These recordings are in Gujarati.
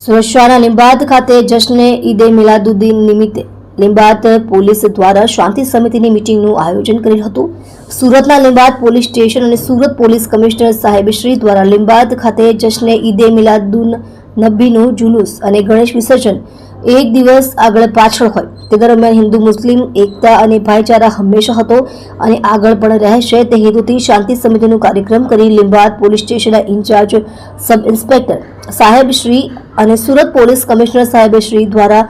સુરતના લીંબાદ ખાતે જશ્ને ઈદે મિલાદુદ્દીન નિમિત્તે લીંબાદ પોલીસ દ્વારા શાંતિ સમિતિની મીટિંગનું આયોજન કરેલ હતું। સુરતના લીંબાદ પોલીસ સ્ટેશન અને સુરત પોલીસ કમિશનર સાહેબ શ્રી દ્વારા લીંબાદ ખાતે જશ્ને ઈદે મિલાદુન નબીનું જુલુસ અને ગણેશ વિસર્જન એક દિવસ આગળ પાછળ હોય તે દરમિયાન હિન્દુ મુસ્લિમ એકતા અને ભાઈચારા હંમેશા હતો અને આગળ પણ રહેશે તે હેતુથી શાંતિ સમિતિનો કાર્યક્રમ કરી લીંબાદ પોલીસ સ્ટેશનના ઇન્ચાર્જ સબ ઇન્સ્પેક્ટર સાહેબ શ્રી અને સુરત પોલીસ કમિશનર સાહેબ શ્રી દ્વારા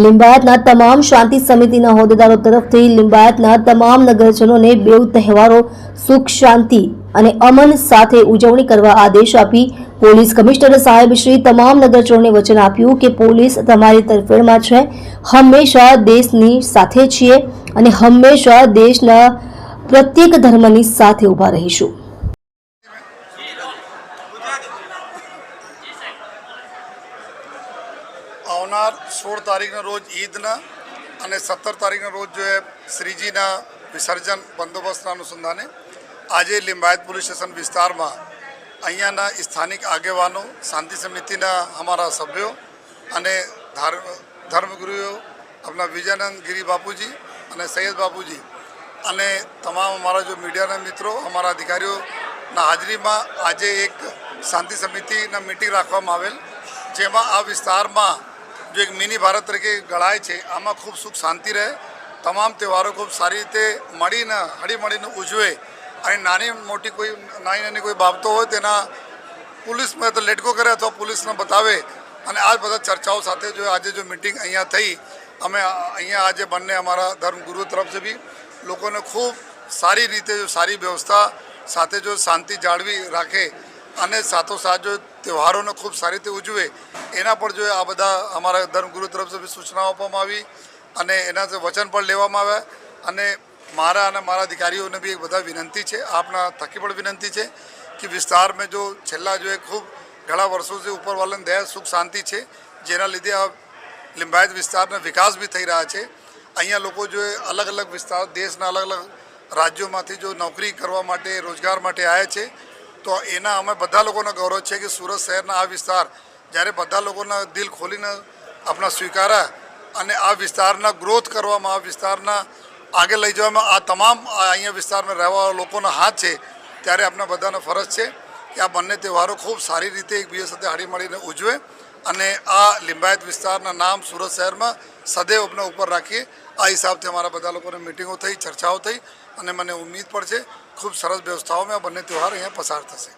લીંબાયતના તમામ શાંતિ સમિતિના હોદ્દેદારો તરફથી લીંબાયતના તમામ નગરજનોને બેઉ તહેવારો સુખ શાંતિ અને અમન સાથે ઉજવણી કરવા આદેશ આપી પોલીસ કમિશનર સાહેબ શ્રી તમામ નગરજનોને વચન આપ્યું કે પોલીસ તમારી તરફેણમાં છે, હંમેશા દેશની સાથે છીએ અને હંમેશા દેશના પ્રત્યેક ધર્મની સાથે ઊભા રહીશું। આવનાર 16 તારીખના રોજ ઈદના અને 17 તારીખના રોજ જો શ્રીજીના વિસર્જન બંદોબસ્તના અનુસંધાને આજે લિંબાયત પોલીસ સ્ટેશન વિસ્તારમાં અહીંયાના સ્થાનિક આગેવાનો, શાંતિ સમિતિના અમારા સભ્યો અને ધર્મગુરુઓ આપણા વિજયાનંદ ગિરી બાપુજી અને સૈયદ બાપુજી અને તમામ અમારા જો મીડિયાના મિત્રો, અમારા અધિકારીઓના હાજરીમાં આજે એક શાંતિ સમિતિના મિટિંગ રાખવામાં આવેલ, જેમાં આ વિસ્તારમાં जो एक मिनी भारत तरीके गढ़ाए છે આમાં ખૂબ સુખ શાંતિ રહે, તમામ તહેવારો ખૂબ સારી રીતે મળીને હળીમળીને ઉજવે અને નાની મોટી કોઈ બાબતો હોય તેના પોલીસમાં તો લેટકો કરે અથવા પોલીસને બતાવે અને આ બધા ચર્ચાઓ સાથે જો આજે જો મિટિંગ અહીંયા થઈ, અમે અહીંયા આજે બંને અમારા ધર્મગુરુ તરફથી બી લોકોને ખૂબ સારી રીતે જો સારી વ્યવસ્થા સાથે જો શાંતિ જાળવી રાખે અને સાથોસાથ જો તહેવારોને ખૂબ સારી રીતે ઉજવે એના પર જો આ બધા અમારા ધર્મગુરુ તરફથી સૂચનાઓ આપવામાં આવી અને એના વચન પણ લેવામાં આવ્યા અને મારા અને મારા અધિકારીઓને બી એક બધા વિનંતી છે, આપના થકી પણ વિનંતી છે કે વિસ્તારમાં જો છેલ્લા જો ખૂબ ઘણા વર્ષોથી ઉપરવાળાની દયા સુખ શાંતિ છે, જેના લીધે આ લિંબાયત વિસ્તારના વિકાસ બી થઈ રહ્યા છે। અહીંયા લોકો જો અલગ અલગ વિસ્તાર દેશના અલગ અલગ રાજ્યોમાંથી જો નોકરી કરવા માટે, રોજગાર માટે આવ્યા છે, તો એના અમે બધા લોકોનો ગૌરવ છે કે સુરત શહેરના આ વિસ્તાર જ્યારે બધા લોકોના દિલ ખોલીને આપણા સ્વીકાર્યા અને આ વિસ્તારના ગ્રોથ કરવામાં, આ વિસ્તારના આગળ લઈ જવામાં આ તમામ અહીંયા વિસ્તારમાં રહેવાવાળા લોકોનો હાથ છે, ત્યારે આપણા બધાનો ફરજ છે કે આ બંને તહેવારો ખૂબ સારી રીતે એકબીજા સાથે હળીમળીને ઉજવે અને આ લિંબાયત વિસ્તારના નામ સુરત શહેરમાં સદૈવ આપણે ઉપર રાખીએ। આ હિસાબથી અમારા બધા લોકોની મિટિંગો થઈ, ચર્ચાઓ થઈ અને મને ઉમ્મીદ પણ છે ખૂબ સરસ વ્યવસ્થાઓમાં આ બંને તહેવાર અહીંયા પસાર થશે।